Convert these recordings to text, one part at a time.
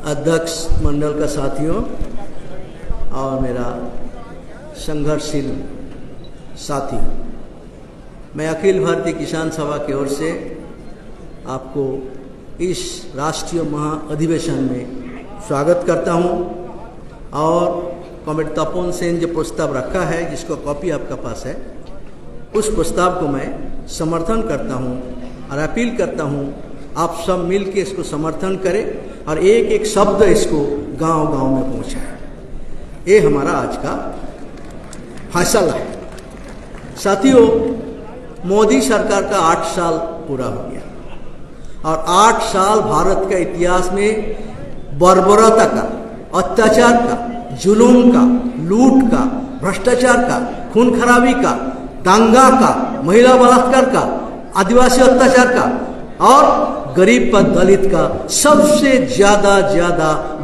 अध्यक्ष मंडल का साथियों और मेरा संघर्षशील साथी, मैं अखिल भारतीय किसान सभा की ओर से आपको इस राष्ट्रीय महाअधिवेशन में स्वागत करता हूं। और कॉमरेड तपोन सेन जो प्रस्ताव रखा है, जिसको कॉपी आपका पास है, उस प्रस्ताव को मैं समर्थन करता हूं और अपील करता हूं आप सब मिल के इसको समर्थन करें और एक एक शब्द इसको गांव-गांव में पहुंचाएं। ये हमारा आज का फैसला है। साथियों, मोदी सरकार का 8 साल पूरा हो गया और 8 साल भारत का इतिहास में बर्बरता का, अत्याचार का, जुलूम का, लूट का, भ्रष्टाचार का, खून खराबी का, दंगा का, महिला बलात्कार का, आदिवासी अत्याचार का और गरीब पर दलित का सबसे ज्यादा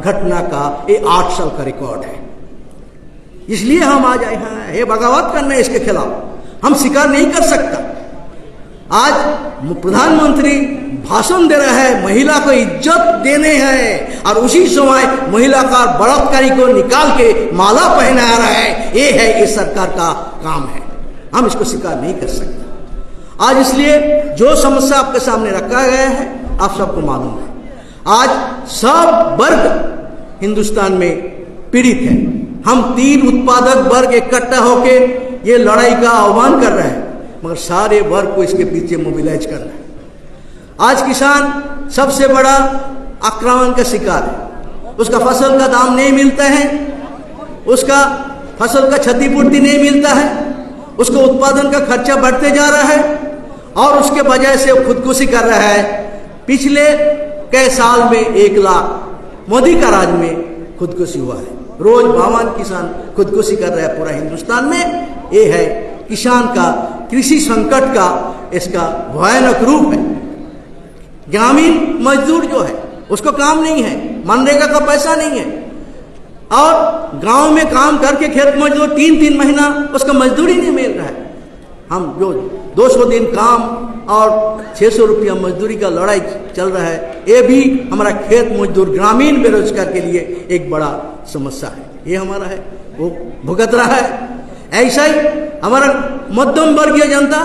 घटना का ये 8 साल का रिकॉर्ड है। इसलिए हम आज आए हैं, ये बगावत करना है इसके खिलाफ। हम स्वीकार नहीं कर सकता। आज प्रधानमंत्री भाषण दे रहा है, महिला को इज्जत देने हैं और उसी समय महिला का बलात्कारी को निकाल के माला पहना रहा है। ये है इस सरकार का काम है। हम इसको स्वीकार नहीं कर सकते। आज इसलिए जो समस्या आपके सामने रखा गया है, आप सबको मालूम है। आज सब वर्ग हिंदुस्तान में पीड़ित है। हम 3 उत्पादक वर्ग इकट्ठा होके ये लड़ाई का आह्वान कर रहे हैं, मगर सारे वर्ग को इसके पीछे मोबिलाइज कर रहे हैं। आज किसान सबसे बड़ा आक्रमण का शिकार है। उसका फसल का दाम नहीं मिलता है, उसका फसल का क्षतिपूर्ति नहीं मिलता है, उसको उत्पादन का खर्चा बढ़ते जा रहा है और उसके वजह से वो खुदकुशी कर रहा है। पिछले कई साल में 1 लाख मोदी का राज में खुदकुशी हुआ है। रोज 52 किसान खुदकुशी कर रहे हैं पूरा हिंदुस्तान में। ये है किसान का कृषि संकट का इसका भयानक रूप है। ग्रामीण मजदूर जो है उसको काम नहीं है, मनरेगा का पैसा नहीं है और गांव में काम करके खेत मजदूर 3-3 महीना उसका मजदूरी नहीं मिल रहा है। हम जो 200 दिन काम और 600 रुपया मजदूरी का लड़ाई चल रहा है, ये भी हमारा खेत मजदूर ग्रामीण बेरोजगार के लिए एक बड़ा समस्या है। ये हमारा है, वो भुगत रहा है। ऐसा ही हमारा मध्यम वर्गीय जनता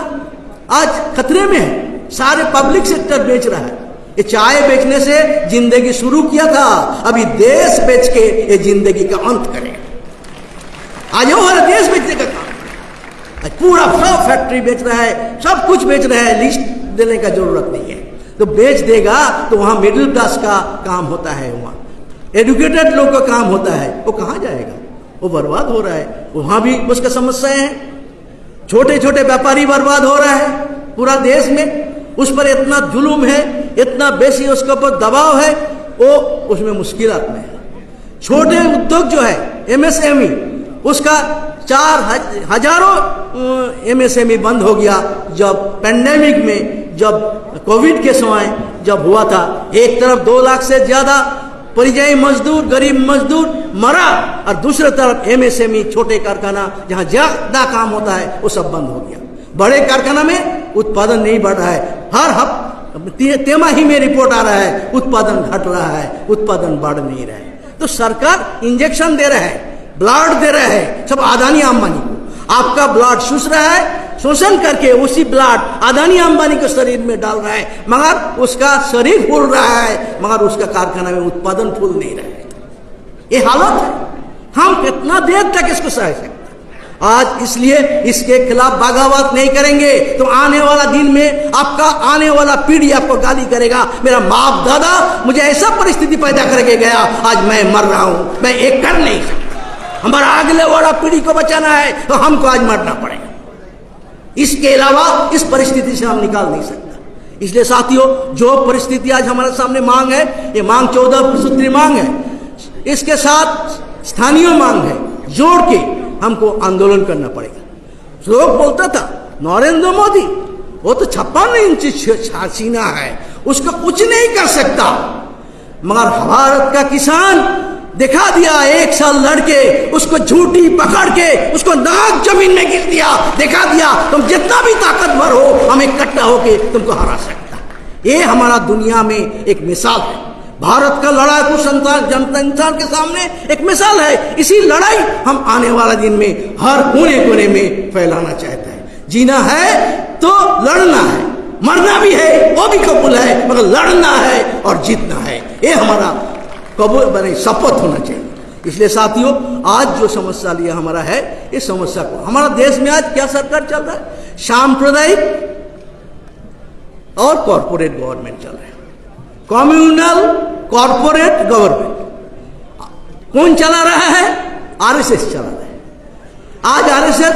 आज खतरे में है। सारे पब्लिक सेक्टर बेच रहा है। ये चाय बेचने से जिंदगी शुरू किया था, अभी देश बेच के ये जिंदगी का अंत करेगा। आज वो हमारा देश बेचने का काम, आज पूरा सब फैक्ट्री बेच रहा है, सब कुछ बेच रहा है। लिस्ट देने का जरूरत नहीं है, तो बेच देगा तो वहां मिडिल क्लास का काम होता है, वहां एजुकेटेड लोग का काम होता है। वो कहां जाएगा? वो बर्बाद हो रहा है। वहां भी उसका समस्याएं हैं। छोटे छोटे व्यापारी बर्बाद हो रहा है पूरा देश में। उस पर इतना जुलूम है, इतना बेसी उसके ऊपर दबाव है, वो उसमें मुश्किलात में है। छोटे उद्योग जो है MSME, उसका 4 हजारों MSME बंद हो गया जब पैंडेमिक में, जब कोविड के समय जब हुआ था। एक तरफ 2 लाख से ज्यादा परिजाई मजदूर, गरीब मजदूर मरा और दूसरी तरफ MSME छोटे कारखाना जहां ज्यादा काम होता है वो सब बंद हो गया। बड़े कारखाना में उत्पादन नहीं बढ़ रहा है। हर तिमाही में रिपोर्ट आ रहा है उत्पादन घट रहा है, उत्पादन बढ़ नहीं रहा है। तो सरकार इंजेक्शन दे रहा है, ब्लड दे रहा है सब अदानी अंबानी को। आपका ब्लड चूस रहा है, शोषण करके उसी ब्लड अदानी अंबानी के शरीर में डाल रहा है, मगर उसका शरीर फूल रहा है, मगर उसका कारखाना में उत्पादन फूल नहीं रहा है। ये हालत है। हम कितना देर तक इसको सह सकते? आज इसलिए इसके खिलाफ बगावत नहीं करेंगे तो आने वाला दिन में आपका आने वाला पीढ़ी आपको गाली करेगा, मेरा बाप दादा मुझे ऐसा परिस्थिति पैदा करके गया, आज मैं मर रहा हूं, मैं एक कर नहीं सकता। हमारा अगले वाला पीढ़ी को बचाना है तो हमको आज मरना पड़ेगा। इसके अलावा इस परिस्थिति से हम निकाल नहीं सकता। इसलिए साथियों, जो परिस्थिति आज हमारे सामने मांग है, ये मांग 14 सूत्री मांग है। इसके साथ स्थानीय मांग है, जोड़ के हमको आंदोलन करना पड़ेगा। लोग बोलता था नरेंद्र मोदी वो तो 56 इंच सीना है, उसका कुछ नहीं कर सकता, मगर भारत का किसान दिखा दिया। 1 साल लड़के उसको झूठी पकड़ के उसको नाक जमीन में गिर दिया, दिखा दिया तुम जितना भी ताकतवर हो हम इकट्ठा होके तुमको हरा सकता। ये हमारा दुनिया में एक मिसाल है। भारत का लड़ाकू जनता इंसान के सामने एक मिसाल है। इसी लड़ाई हम आने वाला दिन में हर कोने कोने में फैलाना चाहते हैं। जीना है तो लड़ना है, मरना भी है वो भी कबूल है, मगर लड़ना है और जीतना है, ये हमारा कबूल बने शपथ होना चाहिए। इसलिए साथियों, आज जो समस्या लिया हमारा है, इस समस्या को हमारा देश में आज क्या सरकार चल रहा है, सांप्रदायिक और कॉरपोरेट गवर्नमेंट चल रहा है। कम्युनल कॉरपोरेट गवर्नमेंट कौन चला रहा है? आरएसएस चला रहा है। आज आरएसएस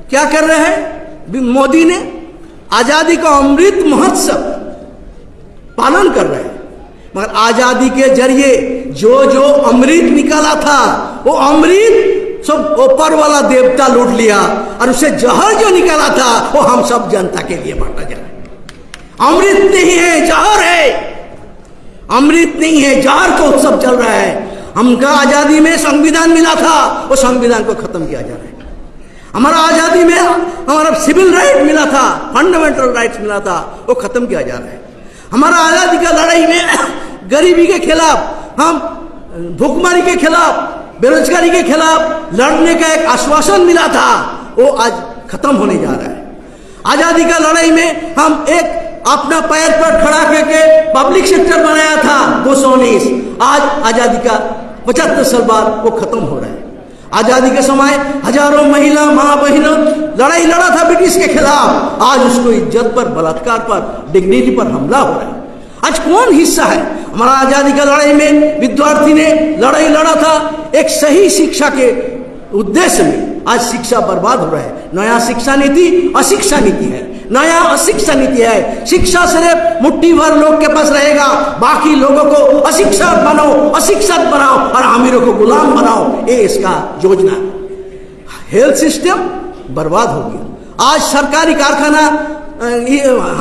क्या कर रहे हैं? मोदी ने आजादी का अमृत महोत्सव पालन कर रहे हैं, मगर आजादी के जरिए जो जो अमृत निकाला था वो अमृत सब ऊपर वाला देवता लूट लिया, और उससे जहर जो निकाला था वो हम सब जनता के लिए बांटा जा रहा है। अमृत नहीं है, जहर है। अमृत नहीं है, जहर का उत्सव चल रहा है। हमका आजादी में संविधान मिला था, वो संविधान को खत्म किया जा रहा है। हमारा आजादी में हमारा सिविल राइट मिला था, फंडामेंटल राइट्स मिला था, वो खत्म किया जा रहा है। हमारा आजादी का लड़ाई में गरीबी के खिलाफ, हम भूखमरी के खिलाफ, बेरोजगारी के खिलाफ लड़ने का एक आश्वासन मिला था, वो आज खत्म होने जा रहा है। आजादी का लड़ाई में हम एक अपना पैर पर खड़ा करके पब्लिक सेक्टर बनाया था 219, आज आजादी का 75 साल बाद वो खत्म हो रहा है। आजादी के समय हजारों महिला माँ बहनों लड़ाई लड़ा था ब्रिटिश के खिलाफ, आज उसको इज्जत पर, बलात्कार पर, डिग्निटी पर हमला हो रहा है। आज कौन हिस्सा है? हमारा आजादी का लड़ाई में विद्यार्थी ने लड़ाई लड़ा था एक सही शिक्षा के उद्देश्य में, आज शिक्षा बर्बाद हो रहा है। नया शिक्षा नीति अशिक्षा नीति है, नया अशिक्षा नीति है। शिक्षा सिर्फ मुट्ठी भर लोग के पास रहेगा, बाकी लोगों को अशिक्षित बनाओ और अमीरों को गुलाम बनाओ, ये इसका योजना। हेल्थ सिस्टम बर्बाद हो गया। आज सरकारी कारखाना,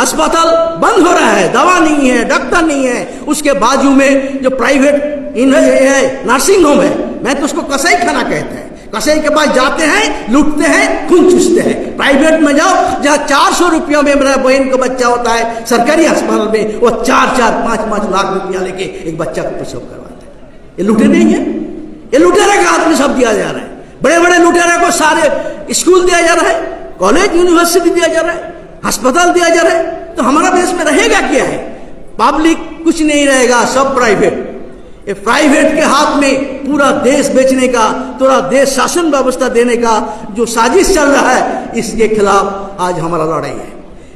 अस्पताल बंद हो रहा है, दवा नहीं है, डॉक्टर नहीं है। उसके बाजू में जो प्राइवेट नर्सिंग होम है, मैं तो उसको कसाई खाना कहते हैं। कसाई के पास जाते हैं, लूटते हैं, खून चूसते हैं। प्राइवेट में जाओ, जहाँ 400 रुपया में मेरा बहन का बच्चा होता है, सरकारी अस्पताल में वो 4-5 लाख रुपया लेके एक बच्चा को प्रसव करवाते हैं। ये लुटे नहीं है, ये लुटेरे का हाथ में सब दिया जा रहा है। बड़े बड़े लुटेरे को सारे स्कूल दिया जा रहा है, कॉलेज यूनिवर्सिटी दिया जा रहा है, अस्पताल दिया जा रहा है। तो हमारा देश में रहेगा क्या है? पब्लिक कुछ नहीं रहेगा, सब प्राइवेट। ये प्राइवेट के हाथ में पूरा देश बेचने का, पूरा देश शासन व्यवस्था देने का जो साजिश चल रहा है, इसके खिलाफ आज हमारा लड़ाई है।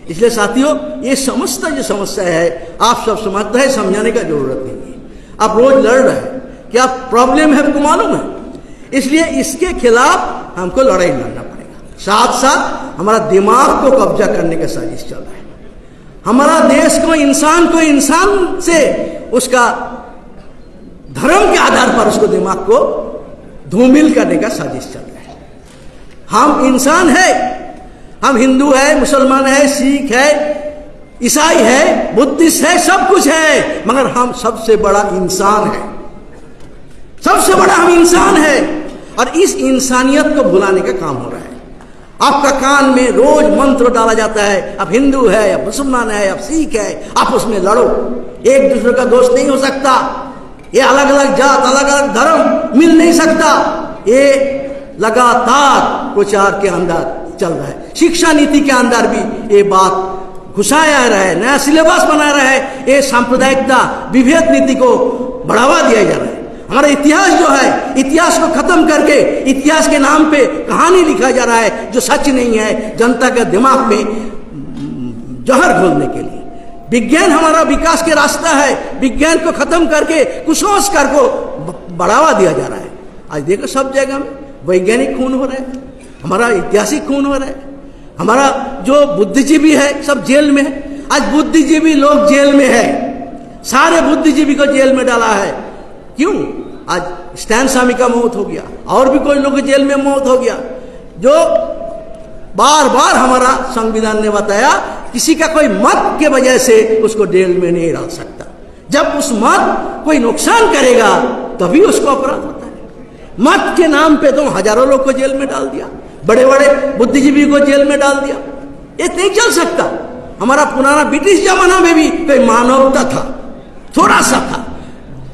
इसलिए साथियों, ये समस्त जो समस्या है आप सब समझते हैं, समझाने का जरूरत नहीं है। आप रोज लड़ रहे हैं, क्या प्रॉब्लम है आपको मालूम है? इसलिए इसके खिलाफ हमको लड़ाई लड़ना पड़ेगा। साथ साथ हमारा दिमाग को कब्जा करने का साजिश चल रहा है। हमारा देश को, इंसान से उसका धर्म के आधार पर उसको दिमाग को धूमिल करने का साजिश चल रहा है। हम इंसान है, हम हिंदू है, मुसलमान है, सिख है, ईसाई है, बुद्धिस्ट है, सब कुछ है, मगर हम सबसे बड़ा इंसान है। सबसे बड़ा हम इंसान है, और इस इंसानियत को भुलाने का काम हो रहा है। आपका कान में रोज मंत्र डाला जाता है, आप हिंदू है, आप मुसलमान है, आप सिख है, आपस में लड़ो। एक दूसरे का दोस्त नहीं हो सकता। ये अलग अलग जात, अलग अलग धर्म मिल नहीं सकता। ये लगातार प्रचार के अंदर चल रहा है। शिक्षा नीति के अंदर भी ये बात घुसाया रहा है, नया सिलेबस बना रहा है। ये सांप्रदायिकता, विभेद नीति को बढ़ावा दिया जा रहा है। हमारा इतिहास जो है, इतिहास को खत्म करके इतिहास के नाम पे कहानी लिखा जा रहा है जो सच नहीं है, जनता के दिमाग में जहर घोलने के लिए। विज्ञान हमारा विकास के रास्ता है, विज्ञान को खत्म करके कुसंस्कार को बढ़ावा दिया जा रहा है। आज देखो सब जगह में वैज्ञानिक खून हो रहा है, हमारा ऐतिहासिक खून हो रहा है। हमारा जो बुद्धिजीवी है सब जेल में है। आज बुद्धिजीवी लोग जेल में है, सारे बुद्धिजीवी को जेल में डाला है। क्यों? आज स्टैन स्वामी का मौत हो गया, और भी कोई लोग जेल में मौत हो गया। जो बार बार हमारा संविधान ने बताया, किसी का कोई मत के वजह से उसको जेल में नहीं डाल सकता। जब उस मत कोई नुकसान करेगा तभी उसको अपराध होता है। मत के नाम पे तो हजारों लोग को जेल में डाल दिया, बड़े बड़े बुद्धिजीवी को जेल में डाल दिया। ये नहीं चल सकता। हमारा पुराना ब्रिटिश जमाना में भी कोई मानवता था, थोड़ा सा था,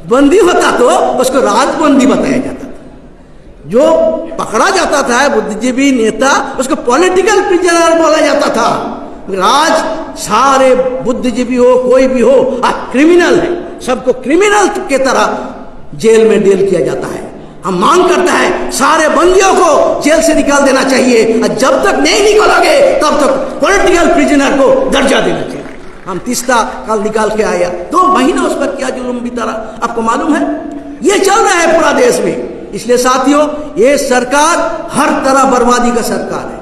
बंदी होता तो उसको राजबंदी बताया जाता था। जो पकड़ा जाता था बुद्धिजीवी नेता, उसको पॉलिटिकल प्रिजनर बोला जाता था। आज सारे बुद्धिजीवी हो, कोई भी हो, आप क्रिमिनल है, सबको क्रिमिनल के तरह जेल में डील किया जाता है। हम मांग करते हैं सारे बंदियों को जेल से निकाल देना चाहिए, और जब तक नहीं निकालोगे तब तक पॉलिटिकल प्रिजनर को दर्जा देना चाहिए। हम तीस्ता कल निकाल के आया, 2 महीना उस पर क्या जुल्म बीता रहा आपको मालूम है। ये चल रहा है पूरा देश में। इसलिए साथियों, ये सरकार हर तरह बर्बादी का सरकार है।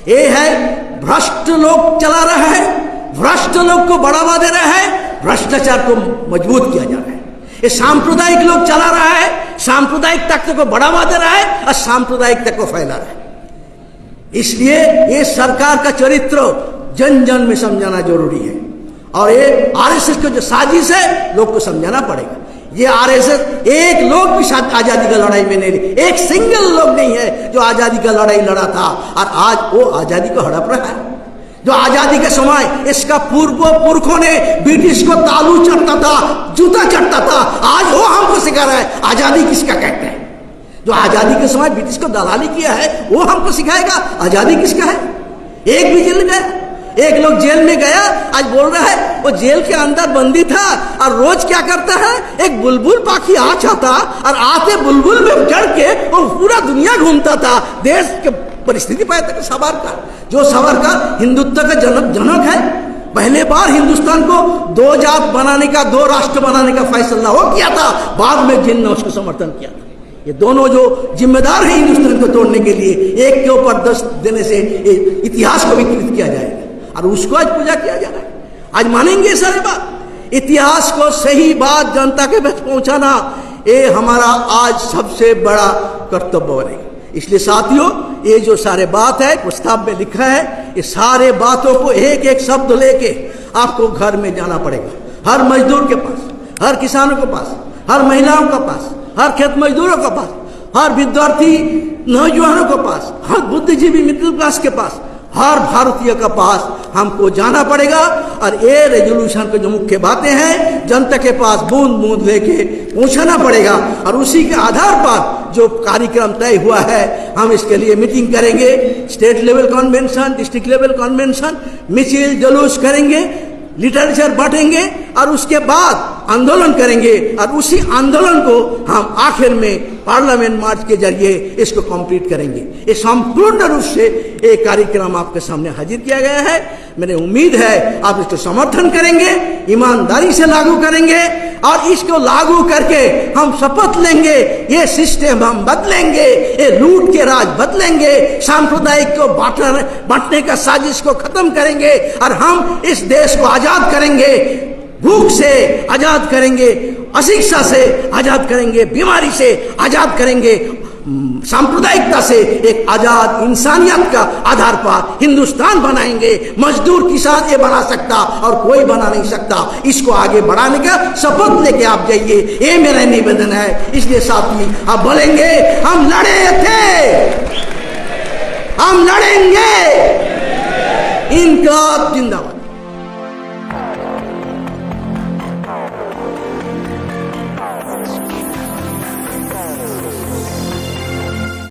ये है भ्रष्ट लोग चला रहा है, भ्रष्ट लोग को बढ़ावा दे रहा है, भ्रष्टाचार को मजबूत किया जा रहा है। ये सांप्रदायिक लोग चला रहा है, सांप्रदायिक तत्व को बढ़ावा दे रहा है और सांप्रदायिक तत्व को फैला रहा है। इसलिए ये सरकार का चरित्र जन जन में समझाना जरूरी है। और ये आरएसएस का जो साजिश है, लोग को समझाना पड़ेगा। ये आरएसएस एक लोग भी आजादी का लड़ाई में नहीं, एक सिंगल लोग नहीं है जो आजादी का लड़ाई लड़ा था, और आज वो आजादी को हड़प रहा है। जो आजादी के समय इसका पूर्व पुरखों ने ब्रिटिश को तालू चढ़ता था, जूता चढ़ता था, आज वो हमको सिखा रहा है आजादी किसका कहते हैं। जो आजादी के समय ब्रिटिश को दलाली किया है, वो हमको सिखाएगा आजादी किसका है। एक भी जेल गया, एक लोग जेल में गया, आज बोल रहा है वो जेल के अंदर बंदी था, और रोज क्या करता है, एक बुलबुल पाखी आ जाता और आते बुलबुल में चढ़ के वो पूरा दुनिया घूमता था, देश के परिस्थिति पाया था। सावरकर, जो सावरकर हिंदुत्व का जनक है, पहले बार हिंदुस्तान को 2 जात बनाने का, 2 राष्ट्र बनाने का फैसला वो किया था, बाद में जिन ने उसको समर्थन किया था। ये दोनों जो जिम्मेदार हैं हिंदुस्तान को तोड़ने के लिए, एक के ऊपर 10 देने से इतिहास को विकृत किया जाएगा, और उसको आज पूजा किया जा रहा है। आज मानेंगे सारी बात। इतिहास को सही बात जनता के पास पहुंचाना, ये हमारा आज सबसे बड़ा कर्तव्य बनेगा। इसलिए साथियों, ये जो सारे बात है प्रस्ताव में लिखा है, ये सारे बातों को एक एक शब्द लेके आपको घर में जाना पड़ेगा। हर मजदूर के पास, हर किसानों के पास, हर महिलाओं के पास, हर खेत मजदूरों के पास, हर विद्यार्थी नौजवानों के पास, हर बुद्धिजीवी मिडिल क्लास के पास, हर भारतीय के पास हमको जाना पड़ेगा। और ये रेजोल्यूशन के जो मुख्य बातें हैं जनता के पास बूंद बूंद लेके पहुंचाना पड़ेगा। और उसी के आधार पर जो कार्यक्रम तय हुआ है, हम इसके लिए मीटिंग करेंगे, state level convention, district level convention, मिছিল जुलूस करेंगे, लिटरेचर बांटेंगे, और उसके बाद आंदोलन करेंगे। और उसी आंदोलन को हम आखिर में पार्लियामेंट मार्च के जरिए इसको कंप्लीट करेंगे। ये संपूर्ण रूप से एक कार्यक्रम आपके सामने हाजिर किया गया है। मेरी उम्मीद है आप इसको समर्थन करेंगे, ईमानदारी से लागू करेंगे, और इसको लागू करके हम शपथ लेंगे ये सिस्टम हम बदलेंगे, ये लूट के राज बदलेंगे, सांप्रदायिक को बांटने का साजिश को खत्म करेंगे, और हम इस देश को आजाद करेंगे, भूख से आजाद करेंगे, अशिक्षा से आजाद करेंगे, बीमारी से आजाद करेंगे, सांप्रदायिकता से एक आजाद इंसानियत का आधार पर हिंदुस्तान बनाएंगे। मजदूर किसान ये बना सकता और कोई बना नहीं सकता। इसको आगे बढ़ाने का शपथ लेके आप जाइए, ये मेरा निवेदन है। इसलिए साथी आप बोलेंगे हम लड़े थे, हम लड़ेंगे, इनकलाब जिंदाबाद।